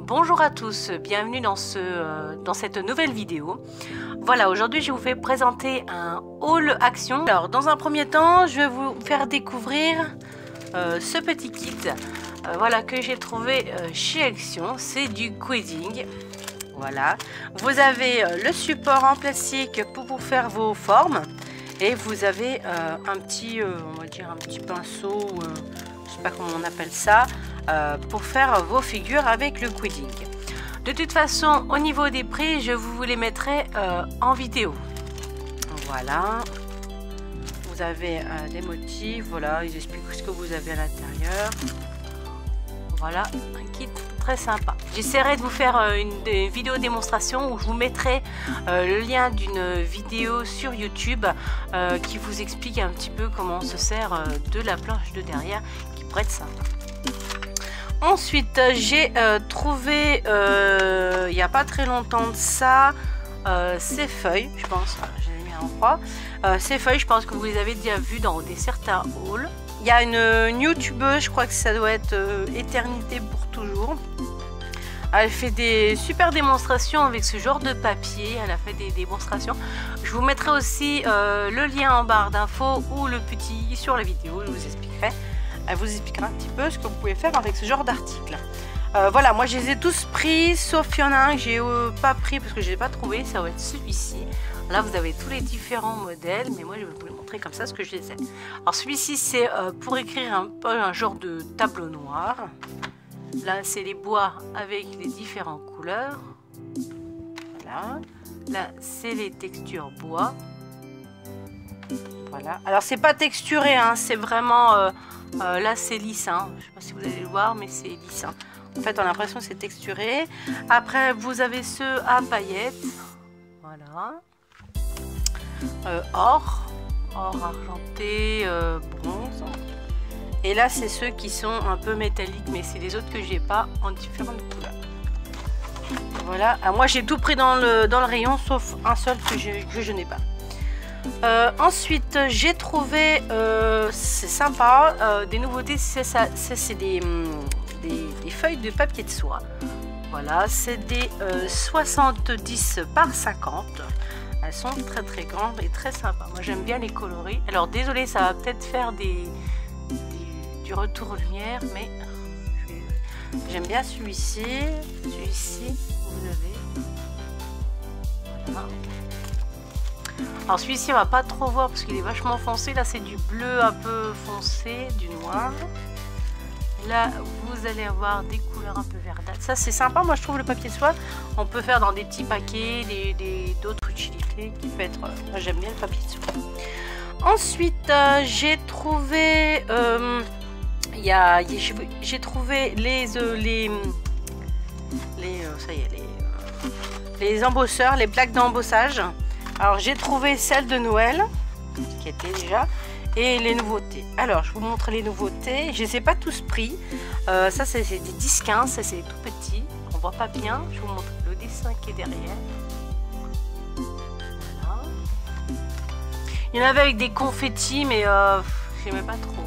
Bonjour à tous, bienvenue dans cette nouvelle vidéo. Voilà, aujourd'hui je vous fais présenter un haul action. Alors dans un premier temps, je vais vous faire découvrir ce petit kit voilà, que j'ai trouvé chez Action. C'est du quilting. Voilà, vous avez le support en plastique pour faire vos formes. Et vous avez un petit, on va dire un petit pinceau, je sais pas comment on appelle ça, pour faire vos figures avec le quilting. De toute façon, au niveau des prix, je vous les mettrai en vidéo. Voilà, vous avez des motifs, voilà, ils expliquent ce que vous avez à l'intérieur. Voilà, un kit très sympa. J'essaierai de vous faire une vidéo démonstration où je vous mettrai le lien d'une vidéo sur YouTube qui vous explique un petit peu comment on se sert de la planche de derrière qui pourrait être sympa. Ensuite, j'ai trouvé il n'y a pas très longtemps de ça ces feuilles, je pense, je les ai mis en croix. Ces feuilles, je pense que vous les avez déjà vues dans certains hauls. Il y a une youtubeuse, je crois que ça doit être Éternité pour toujours. Elle fait des super démonstrations avec ce genre de papier. Elle a fait des démonstrations. Je vous mettrai aussi le lien en barre d'infos ou le petit sur la vidéo. Je vous expliquerai. Elle vous expliquera un petit peu ce que vous pouvez faire avec ce genre d'article. Voilà, moi je les ai tous pris, sauf il y en a un que j'ai pas pris parce que je l'ai pas trouvé. Ça va être celui-ci. Là, vous avez tous les différents modèles, mais moi je vais vous les montrer comme ça ce que je les ai. Alors celui-ci, c'est pour écrire un peu un genre de tableau noir. Là, c'est les bois avec les différentes couleurs. Voilà. Là, c'est les textures bois. Voilà. Alors, c'est pas texturé, hein, c'est vraiment... là, c'est lisse. Hein. Je sais pas si vous allez le voir, mais c'est lisse. Hein. En fait, on a l'impression que c'est texturé. Après, vous avez ceux à paillettes. Voilà. Or argenté, bronze. Et là, c'est ceux qui sont un peu métalliques, mais c'est les autres que j'ai pas en différentes couleurs. Voilà. Alors, moi, j'ai tout pris dans le rayon, sauf un seul que je n'ai pas. Ensuite, j'ai trouvé, c'est sympa, des nouveautés. C'est des feuilles de papier de soie. Voilà, c'est des 70 par 50. Elles sont très très grandes et très sympas. Moi, j'aime bien les coloris. Alors, désolé, ça va peut-être faire du retour lumière, mais j'aime bien celui-ci. Celui-ci, vous avez. Voilà. Alors celui-ci, on va pas trop voir parce qu'il est vachement foncé. Là, c'est du bleu un peu foncé, du noir. Là, vous allez avoir des couleurs un peu verdâtres. Ça, c'est sympa. Moi, je trouve le papier de soie, on peut faire dans des petits paquets, d'autres utilités qui peut être. Moi, j'aime bien le papier de soie. Ensuite, j'ai trouvé. J'ai trouvé les embosseurs, les plaques d'embossage. Alors j'ai trouvé celle de Noël qui était déjà et les nouveautés. Alors je vous montre les nouveautés. Je les ai pas tous pris. Ça c'est des 10-15, ça c'est tout petit. On voit pas bien. Je vous montre le dessin qui est derrière. Voilà. Il y en avait avec des confettis, mais j'aimais pas trop.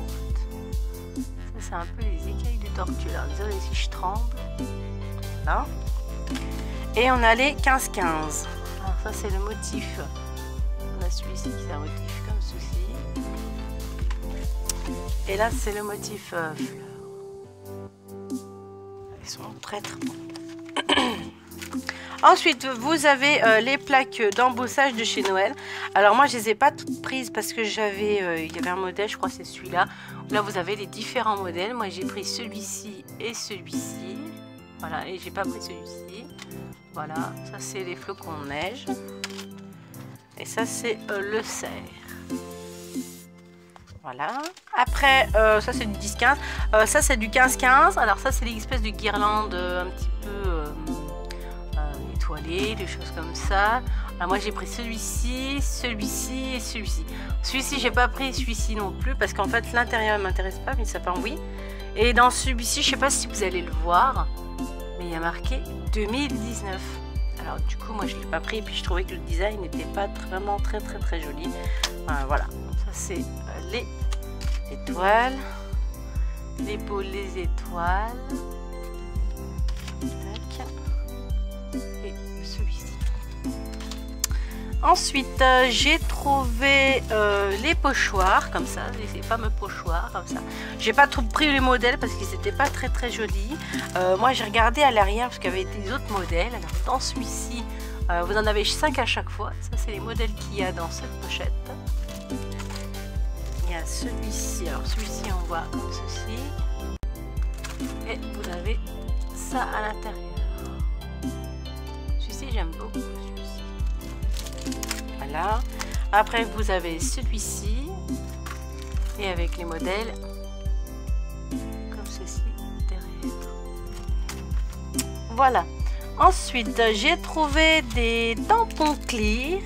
C'est un peu les écailles de tortue. Alors désolé si je tremble. Voilà. Et on a les 15-15. Alors ça c'est le motif. On a celui-ci qui est un motif comme ceci. Et là c'est le motif fleur. Ils sont très très bons. Ensuite vous avez les plaques d'embossage de chez Noël. Alors moi je les ai pas toutes prises parce que il y avait un modèle, je crois que c'est celui-là. Là vous avez les différents modèles. Moi j'ai pris celui-ci et celui-ci. Voilà, et j'ai pas pris celui-ci. Voilà, ça c'est les flocons de neige. Et ça c'est le cerf. Voilà. Après, ça c'est du 10-15. Ça c'est du 15-15. Alors ça c'est des espèces de guirlandes un petit peu étoilées, des choses comme ça. Alors moi j'ai pris celui-ci, celui-ci et celui-ci. Celui-ci j'ai pas pris celui-ci non plus parce qu'en fait l'intérieur ne m'intéresse pas, mais ça part oui. Et dans celui-ci, je sais pas si vous allez le voir, mais il y a marqué 2019. Alors du coup moi je l'ai pas pris et puis je trouvais que le design n'était pas vraiment très joli. Voilà, ça c'est les étoiles, les étoiles. Tac. et celui-ci. Ensuite, j'ai trouvé les pochoirs, comme ça, les fameux pochoirs, comme ça. J'ai pas trop pris les modèles parce qu'ils n'étaient pas très jolis. Moi, j'ai regardé à l'arrière parce qu'il y avait des autres modèles. Alors, dans celui-ci, vous en avez 5 à chaque fois. Ça, c'est les modèles qu'il y a dans cette pochette. Il y a celui-ci. Alors, celui-ci, on voit comme ceci. Et vous avez ça à l'intérieur. Celui-ci, j'aime beaucoup celui-ci. Voilà. Après, vous avez celui-ci. Et avec les modèles comme ceci derrière. Voilà. Ensuite, j'ai trouvé des tampons clear.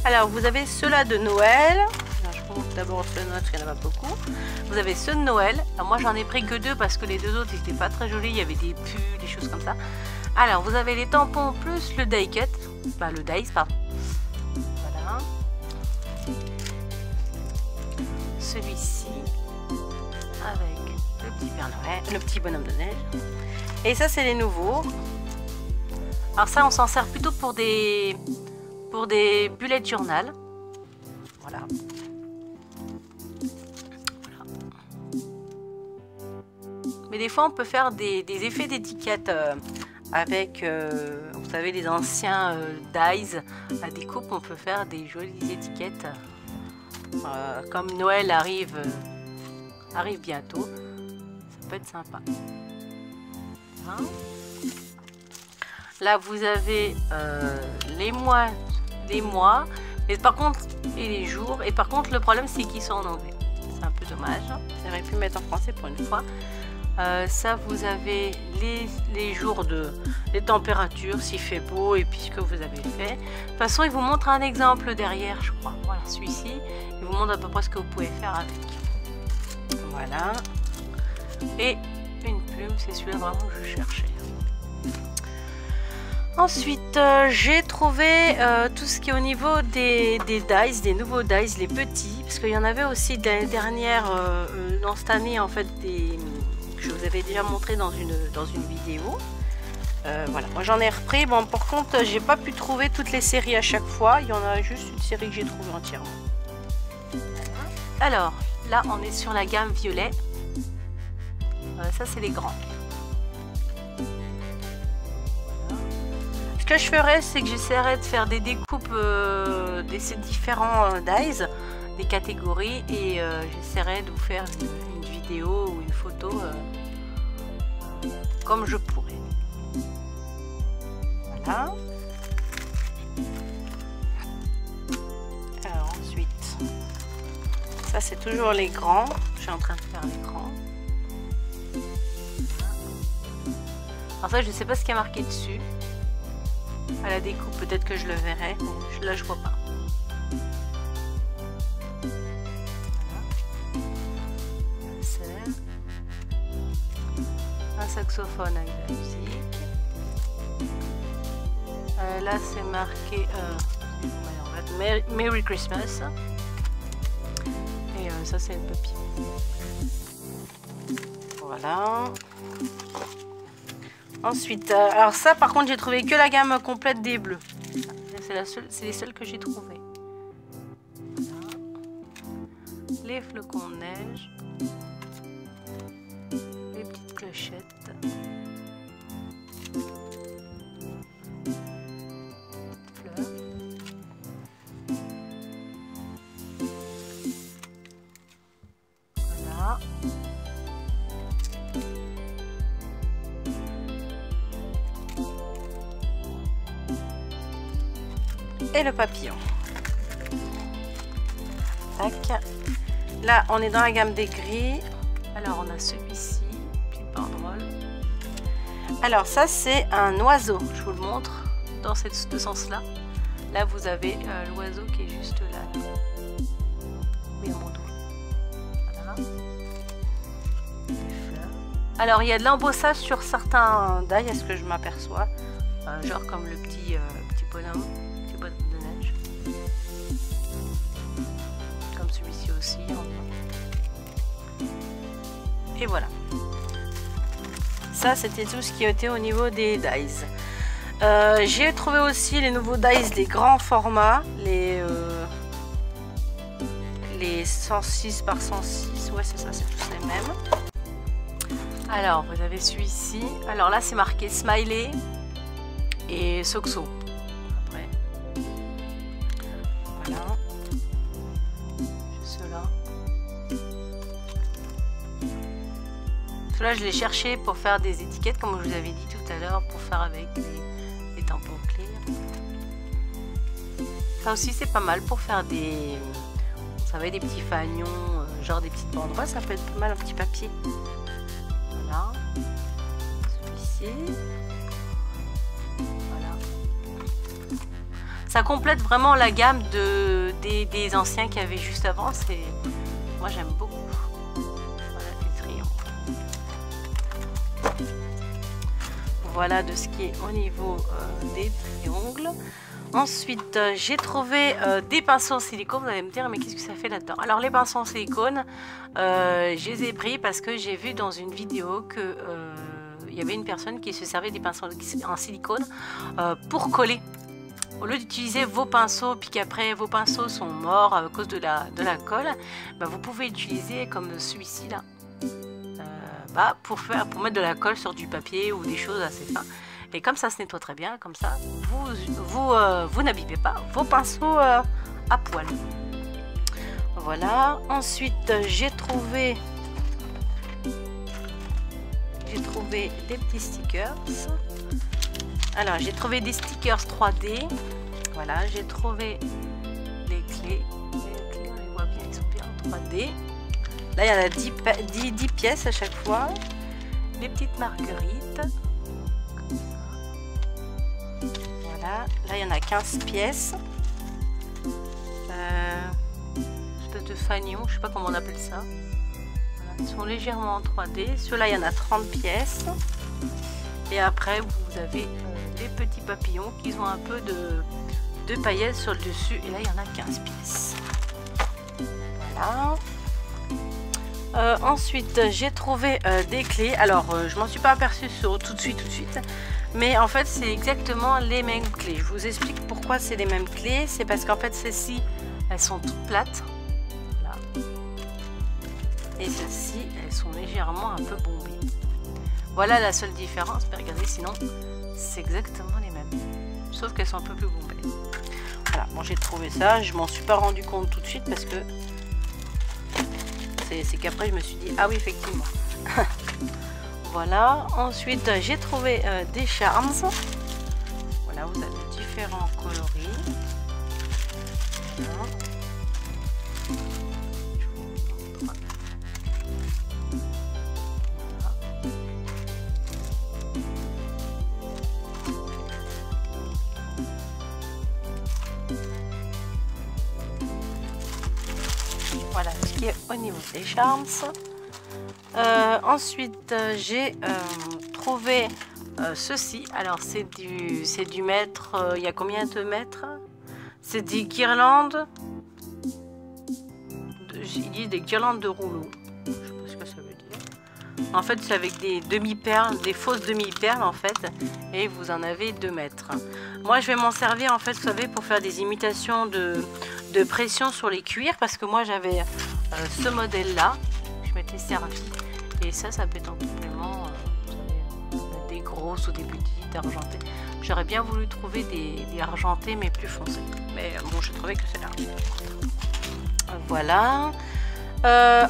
Alors, vous avez ceux-là de Noël. Alors, je vous montre d'abord ceux de Noël, il y en a pas beaucoup. Vous avez ceux de Noël. Alors, moi, j'en ai pris que 2 parce que les 2 autres, ils n'étaient pas très jolis. Il y avait des pulls, des choses comme ça. Alors, vous avez les tampons plus le die cut. Enfin, le dice, pardon. Voilà. Celui-ci avec le petit Père Noël, le petit bonhomme de neige. Et ça, c'est les nouveaux. Alors ça, on s'en sert plutôt pour des bullet journal. Voilà. Mais des fois, on peut faire des effets d'étiquette avec, vous savez, les anciens dies à découpe. On peut faire des jolies étiquettes. Comme Noël arrive bientôt, ça peut être sympa. Hein? Là, vous avez les mois, et par contre, et les jours. Et par contre, le problème, c'est qu'ils sont en anglais. C'est un peu dommage. J'aurais pu mettre en français pour une fois. Ça, vous avez les jours les températures, s'il fait beau, et puis ce que vous avez fait. De toute façon, il vous montre un exemple derrière, je crois. Voilà, celui-ci. Il vous montre à peu près ce que vous pouvez faire avec. Voilà. Et une plume, c'est celui-là vraiment que je cherchais. Ensuite, j'ai trouvé tout ce qui est au niveau des dice, des nouveaux dice, les petits, parce qu'il y en avait aussi de l'année dernière, dans cette année en fait, je vous avais déjà montré dans une vidéo. Voilà, moi j'en ai repris. Bon, par contre, j'ai pas pu trouver toutes les séries à chaque fois. Il y en a juste une série que j'ai trouvée entièrement. Alors, là, on est sur la gamme violet. Ça, c'est les grands. Ce que je ferai, c'est que j'essaierai de faire des découpes de ces différents dies, des catégories, et j'essaierai de vous faire une vidéo ou une photo comme je pourrais. Voilà. Alors ensuite, ça c'est toujours les grands. Je suis en train de faire les grands. Alors ça, je ne sais pas ce qui est marqué dessus. À la découpe, peut-être que je le verrai. Là, je vois pas. Voilà. Un saxophone avec la musique. Là, c'est marqué Merry Christmas. Et ça, c'est le papier. Voilà. Ensuite, alors ça par contre j'ai trouvé que la gamme complète des bleus. C'est les seuls que j'ai trouvés. Voilà. Les flocons de neige. Les petites clochettes. Fleurs. Voilà. Et le papillon. Tac. Là, on est dans la gamme des gris. Alors, on a celui-ci, petite banderole. Alors, ça, c'est un oiseau. Je vous le montre dans ce sens-là. Là, vous avez l'oiseau qui est juste là. Oui, à mon dos. Voilà. Des fleurs. Alors, il y a de l'embossage sur certains dies, est-ce que je m'aperçois. Genre comme le petit bonhomme. De neige, comme celui-ci aussi, et voilà. ça c'était tout ce qui était au niveau des dies. J'ai trouvé aussi les nouveaux dies des grands formats, les 106 par 106, ouais c'est ça, c'est tous les mêmes. Alors vous avez celui-ci, alors là c'est marqué Smiley et Soxo. Après, voilà, ceux-là. Ceux-là je l'ai cherché pour faire des étiquettes comme je vous avais dit tout à l'heure, pour faire avec des tampons clés. Ça aussi c'est pas mal pour faire des, vous savez, des petits fanions, genre des petites banderoles, ça peut être pas mal un petit papier. Voilà, celui-ci. Voilà. Ça complète vraiment la gamme des anciens qu'il y avait juste avant. Moi j'aime beaucoup. Voilà les triangles. Voilà de ce qui est au niveau des triangles. Ensuite, j'ai trouvé des pinceaux en silicone. Vous allez me dire, mais qu'est-ce que ça fait là-dedans? Alors, les pinceaux en silicone, je les ai pris parce que j'ai vu dans une vidéo que il y avait une personne qui se servait des pinceaux en silicone pour coller. Au lieu d'utiliser vos pinceaux, puis qu'après vos pinceaux sont morts à cause de la colle, bah, vous pouvez utiliser comme celui-ci là, pour mettre de la colle sur du papier ou des choses assez fins. Et comme ça se nettoie très bien, comme ça, vous n'abîmez pas vos pinceaux à poil. Voilà. Ensuite, j'ai trouvé des petits stickers. Alors, j'ai trouvé des stickers 3D. Voilà, j'ai trouvé les clés. Les clés, on les voit bien, ils sont bien en 3D. Là, il y en a 10 pièces à chaque fois. Les petites marguerites. Là, il y en a 15 pièces. Espèce de fanion, je sais pas comment on appelle ça. Voilà, ils sont légèrement en 3D. Ceux-là, il y en a 30 pièces. Et après, vous avez les petits papillons qui ont un peu de paillettes sur le dessus. Et là, il y en a 15 pièces. Voilà. Ensuite, j'ai trouvé des clés. Alors, je m'en suis pas aperçue tout de suite. Mais en fait, c'est exactement les mêmes clés. Je vous explique pourquoi c'est les mêmes clés. C'est parce qu'en fait, celles-ci, elles sont toutes plates. Là. Et celles-ci, elles sont légèrement un peu bombées. Voilà la seule différence. Mais regardez, sinon, c'est exactement les mêmes. Sauf qu'elles sont un peu plus bombées. Voilà, bon, j'ai trouvé ça. Je m'en suis pas rendu compte tout de suite parce que c'est qu'après, je me suis dit, ah oui, effectivement. Voilà, ensuite j'ai trouvé des charms. Voilà, vous avez différents coloris. Voilà. Je vous montre. Voilà ce qui est au niveau des charms. Ensuite, j'ai trouvé ceci. Alors, c'est du mètre. Il y a combien de mètres? C'est des guirlandes. J'ai dit des guirlandes de rouleau. Je sais pas ce que ça veut dire. En fait, c'est avec des demi-perles, des fausses demi-perles en fait. Et vous en avez 2 mètres. Moi, je vais m'en servir en fait, vous savez, pour faire des imitations de pression sur les cuirs. Parce que moi, j'avais ce modèle-là. Je m'étais servi. Et ça peut être en complément, vous savez, des grosses ou des petites argentées. J'aurais bien voulu trouver des argentés mais plus foncés. Mais bon, je trouvais que c'est là. Voilà.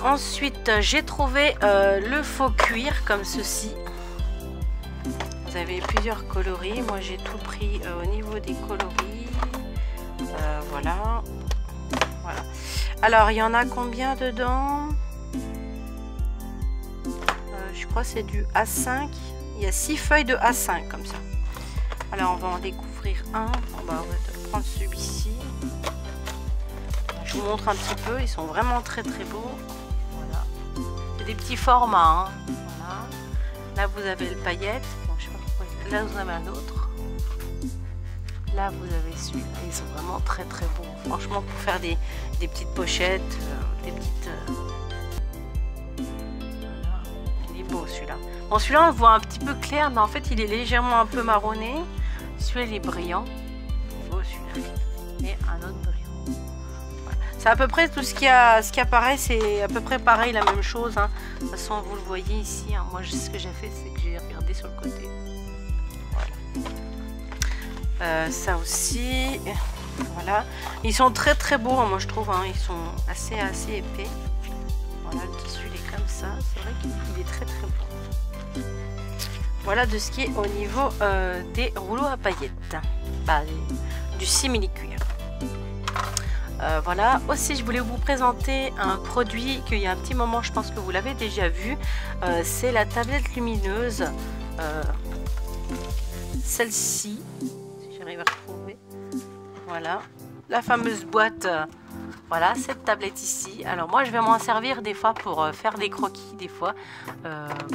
Ensuite, j'ai trouvé le faux cuir comme ceci. Vous avez plusieurs coloris. Moi, j'ai tout pris au niveau des coloris. Voilà. Voilà. Alors, il y en a combien dedans? Je crois que c'est du A5. Il y a 6 feuilles de A5 comme ça. Alors on va en découvrir un. On va prendre celui-ci. Je vous montre un petit peu. Ils sont vraiment très beaux. Voilà. C'est des petits formats. Hein. Voilà. Là vous avez le paillette. Bon, je sais pas pourquoi. Là vous avez un autre. Là vous avez celui-là. Ils sont vraiment très beaux. Franchement, pour faire des petites pochettes, des petites. celui-là. Bon, celui-là on le voit un petit peu clair, mais en fait il est légèrement un peu marronné. Celui-là il est brillant. Beau celui-là. Et un autre brillant. Voilà. C'est à peu près tout ce qui apparaît, c'est à peu près pareil, la même chose. Hein. De toute façon vous le voyez ici. Hein. Moi ce que j'ai fait, c'est que j'ai regardé sur le côté. Voilà. Ça aussi. Voilà. Ils sont très très beaux, hein, moi je trouve. Hein. Ils sont assez épais. Voilà, le tissu il est comme ça. C'est vrai qu'il est très très beau. Voilà de ce qui est au niveau des rouleaux à paillettes. Bah, du simili-cuir. Voilà. Aussi, je voulais vous présenter un produit qu'il y a un petit moment, je pense que vous l'avez déjà vu. C'est la tablette lumineuse. Celle-ci, si j'arrive à retrouver. Voilà. La fameuse boîte. Voilà, cette tablette ici. Alors moi, je vais m'en servir des fois pour faire des croquis, des fois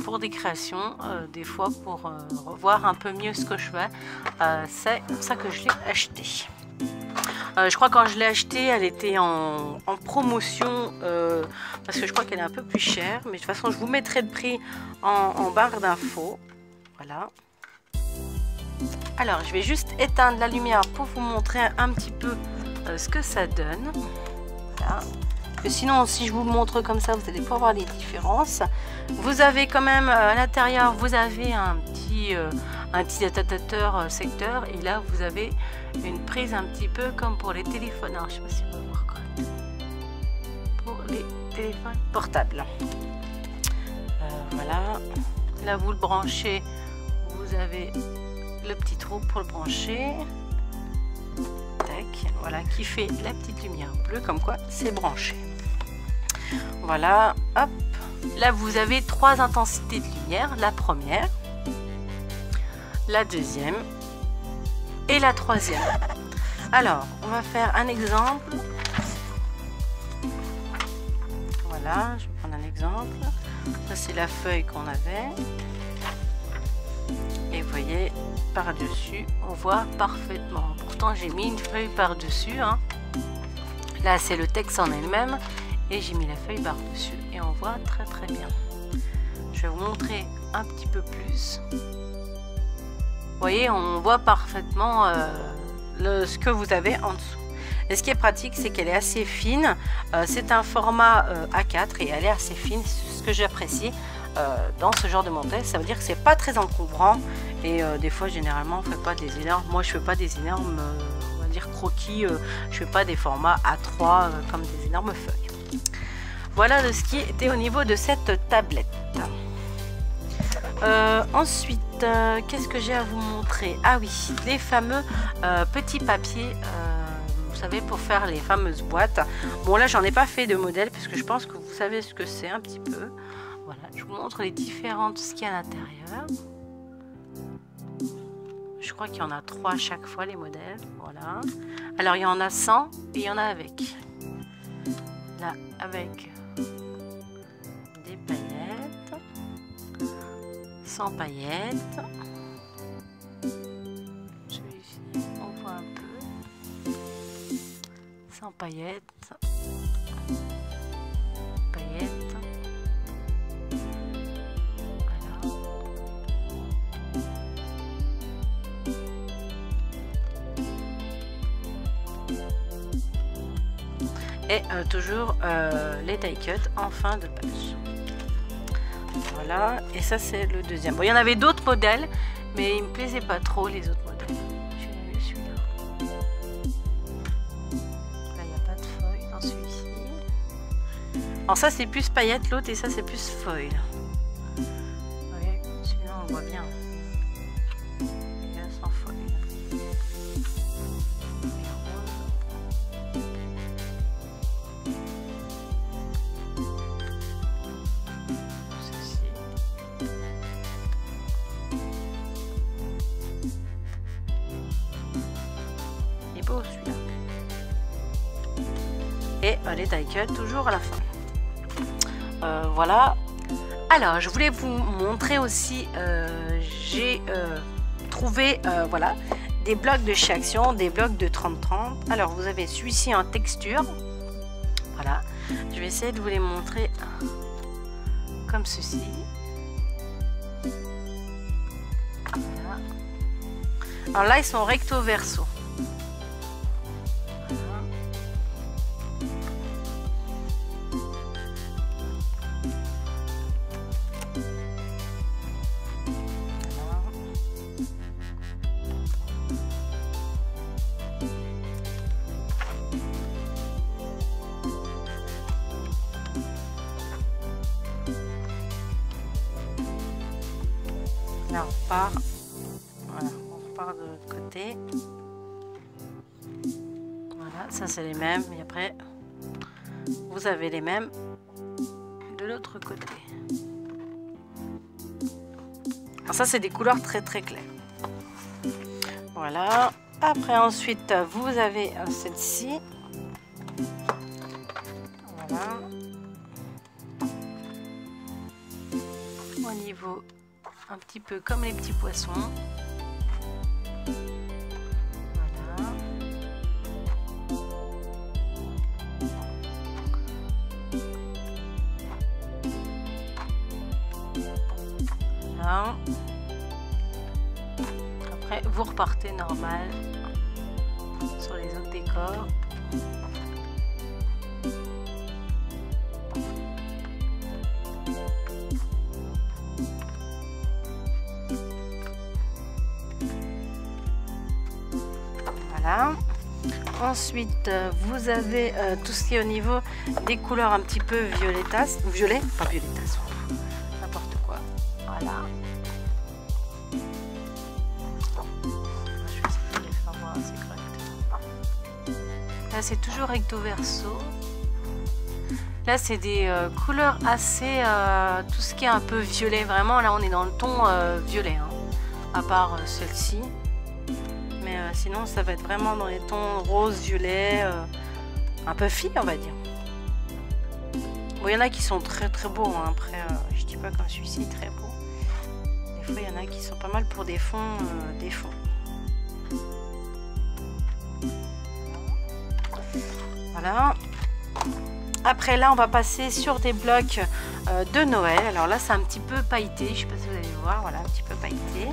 pour des créations, des fois pour revoir un peu mieux ce que je fais. C'est comme ça que je l'ai acheté. Je crois quand je l'ai acheté, elle était en promotion parce que je crois qu'elle est un peu plus chère. Mais de toute façon, je vous mettrai le prix en barre d'infos. Voilà. Alors, je vais juste éteindre la lumière pour vous montrer un petit peu ce que ça donne. Voilà. Que sinon, si je vous montre comme ça, vous allez pas voir les différences. Vous avez quand même à l'intérieur, vous avez un petit adaptateur secteur. Et là, vous avez une prise un petit peu comme pour les téléphones. Alors, je sais pas si on va voir quand même. Pour les téléphones portables. Voilà. Là, vous le branchez. Vous avez le petit trou pour le brancher. Tac, voilà, qui fait la petite lumière bleue, comme quoi c'est branché. Voilà, hop. Là, vous avez 3 intensités de lumière. La première, la deuxième et la troisième. Alors, on va faire un exemple. Voilà, je vais prendre un exemple. Ça, c'est la feuille qu'on avait. Et vous voyez, par-dessus, on voit parfaitement. Pourtant, j'ai mis une feuille par-dessus. Hein. Là, c'est le texte en elle-même. Et j'ai mis la feuille par-dessus. Et on voit très très bien. Je vais vous montrer un petit peu plus. Vous voyez, on voit parfaitement ce que vous avez en dessous. Et ce qui est pratique, c'est qu'elle est assez fine. C'est un format A4 et elle est assez fine. C'est ce que j'apprécie. Dans ce genre de montage, ça veut dire que c'est pas très encombrant et des fois généralement on fait pas des énormes, moi je fais pas des énormes on va dire croquis, je fais pas des formats A3 comme des énormes feuilles. Voilà de ce qui était au niveau de cette tablette. Ensuite qu'est-ce que j'ai à vous montrer? Ah oui, les fameux petits papiers vous savez, pour faire les fameuses boîtes. Bon là j'en ai pas fait de modèle parce que je pense que vous savez ce que c'est un petit peu. Voilà, je vous montre les différentes, ce qu'il y a à l'intérieur. Je crois qu'il y en a 3 à chaque fois, les modèles. Voilà. Alors, il y en a 100 et il y en a avec. Là, avec des paillettes. Sans paillettes. Celui-ci, on voit un peu. Sans paillettes. Paillettes. Et toujours les die cuts en fin de page. Voilà, et ça c'est le deuxième. Bon, il y en avait d'autres modèles, mais il me plaisait pas trop les autres modèles. J'ai eu celui-là. Là, il n'y a pas de feuille dans celui-ci. Alors ça c'est plus paillettes, l'autre, et ça c'est plus foil. Vous voyez, celui-là on voit bien. Il y a sans foil. Celui-là et les die cuts toujours à la fin. Voilà, alors je voulais vous montrer aussi j'ai trouvé voilà des blocs de chez Action, des blocs de 30-30. Alors vous avez celui-ci en texture, voilà, je vais essayer de vous les montrer comme ceci. Voilà. Alors là, ils sont recto verso. Là, on repart. Voilà, on repart de l'autre côté. Voilà, ça c'est les mêmes. Et après, vous avez les mêmes de l'autre côté. Alors ça, c'est des couleurs très très claires. Voilà. Après, ensuite, vous avez celle-ci. Voilà. Au niveau un petit peu comme les petits poissons. Voilà. Voilà. Après, vous repartez normal sur les autres décors. Voilà. Ensuite, vous avez tout ce qui est au niveau des couleurs un petit peu violettas, violet, pas violettas, n'importe quoi. Voilà. Je vais essayer de les faire voir assez correctement. Là, c'est toujours recto verso. Là, c'est des couleurs assez, tout ce qui est un peu violet. Vraiment, là, on est dans le ton violet, hein, à part celle-ci. Mais sinon, ça va être vraiment dans les tons rose, violet, un peu fille, on va dire. Bon, il y en a qui sont très très beaux. Hein. Après, je dis pas comme celui-ci, très beau. Des fois, il y en a qui sont pas mal pour des fonds. Voilà. Après, là, on va passer sur des blocs de Noël. Alors là, c'est un petit peu pailleté. Je sais pas si vous allez voir. Voilà, un petit peu pailleté.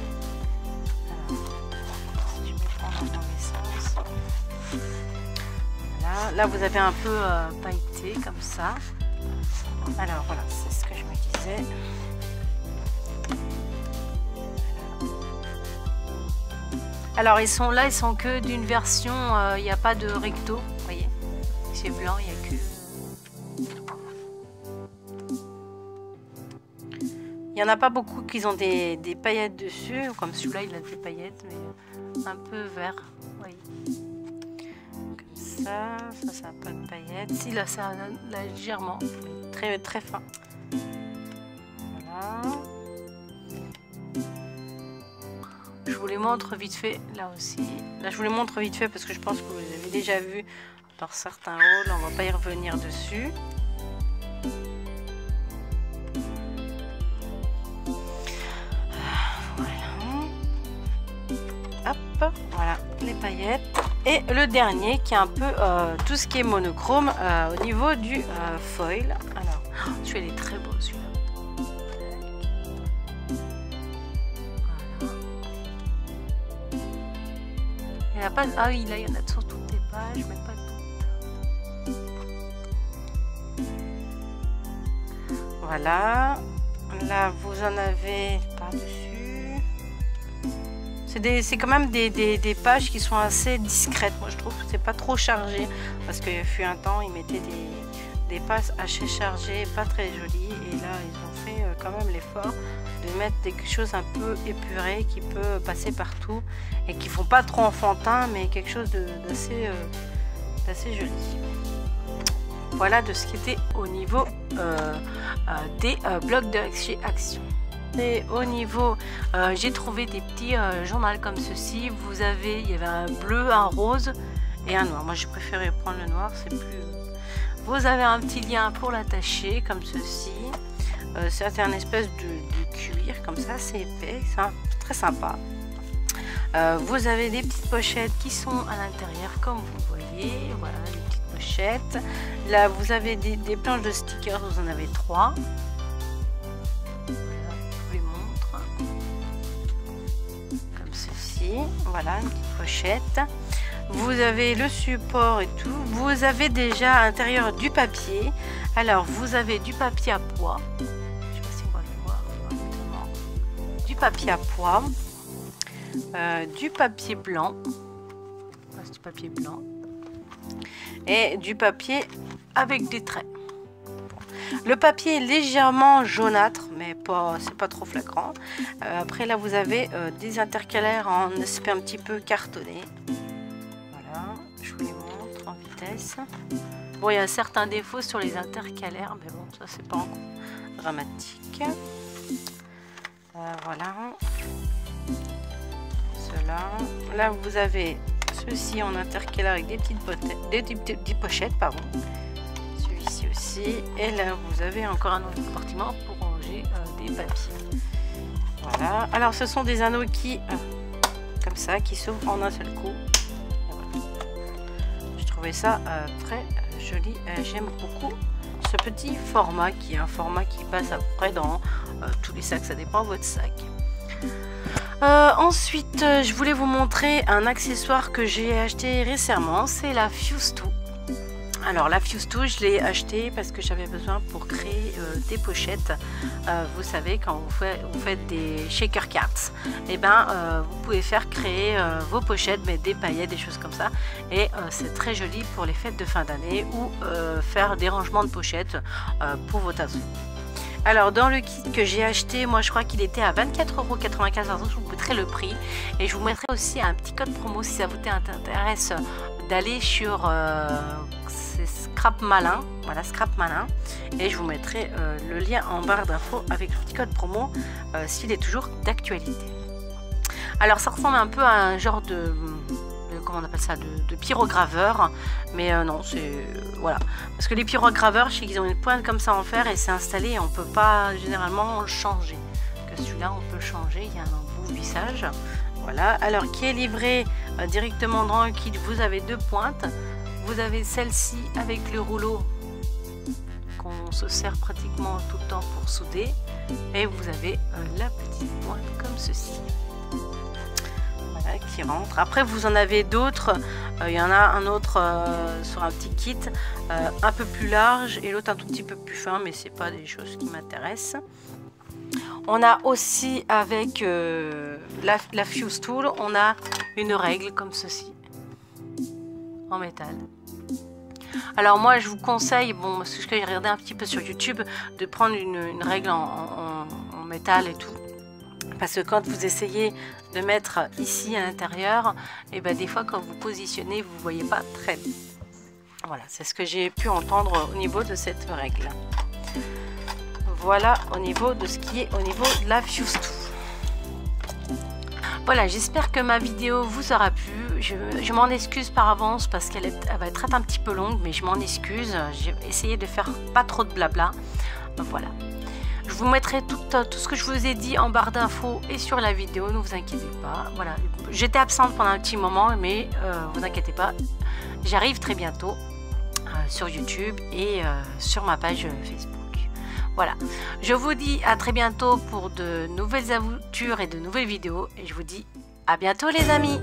Là, vous avez un peu pailleté comme ça. Alors voilà, c'est ce que je me disais. Alors ils sont là, ils sont que d'une version. Il n'y a pas de recto, vous voyez. C'est blanc, il n'y a que. Il n'y en a pas beaucoup qui ont des paillettes dessus, comme celui-là, il a des paillettes, mais un peu vert, vous voyez. Ça n'a pas de paillettes. Si, là, ça a légèrement, très très fin. Voilà. Je vous les montre vite fait, là aussi. Là, je vous les montre vite fait parce que je pense que vous les avez déjà vus dans certains rôles. On va pas y revenir dessus. Voilà. Hop, voilà les paillettes. Et le dernier qui est un peu tout ce qui est monochrome au niveau du foil. Alors, celui-là est très beau, celui-là. Voilà. Il n'y a pas. Ah oui, là, il y en a sur toutes les pages, mais pas toutes. Voilà. Là, vous en avez par-dessus. C'est quand même des pages qui sont assez discrètes. Moi, je trouve que c'est pas trop chargé. Parce qu'il fut un temps, ils mettaient des pages assez chargées, pas très jolies. Et là, ils ont fait quand même l'effort de mettre quelque chose un peu épuré qui peut passer partout. Et qui font pas trop enfantin, mais quelque chose d'assez joli. Voilà de ce qui était au niveau des blocs d'action. Et au niveau, j'ai trouvé des petits journaux comme ceci. Il y avait un bleu, un rose et un noir. Moi, j'ai préféré prendre le noir, c'est plus. Vous avez un petit lien pour l'attacher comme ceci. C'est un espèce de cuir comme ça, c'est épais, c'est très sympa. Vous avez des petites pochettes qui sont à l'intérieur, comme vous voyez. Voilà, les petites pochettes. Là, vous avez des planches de stickers. Vous en avez 3. papier. Voilà, une petite pochette. Vous avez le support et tout. Vous avez déjà à l'intérieur du papier. Alors, vous avez du papier à pois. Je sais pas si on va le voir. Du papier à pois. Du papier blanc. C'est du papier blanc. Et du papier avec des traits. Le papier est légèrement jaunâtre, mais c'est pas trop flagrant. Après là vous avez des intercalaires en aspect un petit peu cartonné. Voilà, je vous les montre en vitesse. Bon, il y a certains défauts sur les intercalaires, mais bon, ça c'est pas encore dramatique. Voilà. Cela. Là vous avez ceci en intercalaire avec des petites pochettes, pardon. Celui-ci aussi. Et là vous avez encore un autre compartiment pour ranger des papiers. Voilà. Alors ce sont des anneaux qui comme ça, qui s'ouvrent en un seul coup. Voilà. Je trouvais ça très joli. J'aime beaucoup ce petit format qui est un format qui passe à peu près dans tous les sacs, ça dépend de votre sac. Ensuite, je voulais vous montrer un accessoire que j'ai acheté récemment, c'est la Fuse 2. Alors la Fuse 2, je l'ai acheté parce que j'avais besoin pour créer des pochettes. Vous savez, quand vous faites des shaker cards, et ben vous pouvez faire créer vos pochettes, mais des paillettes, des choses comme ça. Et c'est très joli pour les fêtes de fin d'année ou faire des rangements de pochettes pour vos tasses. Alors dans le kit que j'ai acheté, moi je crois qu'il était à 24,95 €, je vous mettrai le prix. Et je vous mettrai aussi un petit code promo si ça vous intéresse d'aller sur Scrap Malin. Voilà, Scrap Malin. Et je vous mettrai le lien en barre d'infos avec le petit code promo s'il est toujours d'actualité. Alors ça ressemble un peu à un genre de comment on appelle ça, de pyrograveur, mais non, c'est voilà, parce que les pyrograveurs, je sais qu'ils ont une pointe comme ça en fer et c'est installé et on peut pas généralement le changer. Que celui-là on peut le changer, il y a un embout vissage. Voilà, alors qui est livré directement dans le kit. Vous avez deux pointes, vous avez celle-ci avec le rouleau qu'on se sert pratiquement tout le temps pour souder, et vous avez la petite pointe comme ceci qui rentre. Après vous en avez d'autres, il y en a un autre sur un petit kit un peu plus large et l'autre un tout petit peu plus fin, mais c'est pas des choses qui m'intéressent. On a aussi avec la Fuse Tool, on a une règle comme ceci en métal. Alors moi je vous conseille, bon, parce que j'ai regardé un petit peu sur YouTube, de prendre une règle en métal et tout. Parce que quand vous essayez de mettre ici à l'intérieur, et ben des fois quand vous positionnez, vous ne voyez pas très bien. Voilà, c'est ce que j'ai pu entendre au niveau de cette règle. Voilà au niveau de ce qui est au niveau de la Fuse 2. Voilà, j'espère que ma vidéo vous aura plu. Je m'en excuse par avance parce qu'elle va être un petit peu longue, mais je m'en excuse. J'ai essayé de faire pas trop de blabla. Voilà. Je vous mettrai tout ce que je vous ai dit en barre d'infos et sur la vidéo, ne vous inquiétez pas. Voilà, j'étais absente pendant un petit moment, mais vous inquiétez pas, j'arrive très bientôt sur YouTube et sur ma page Facebook. Voilà, je vous dis à très bientôt pour de nouvelles aventures et de nouvelles vidéos, et je vous dis à bientôt les amis.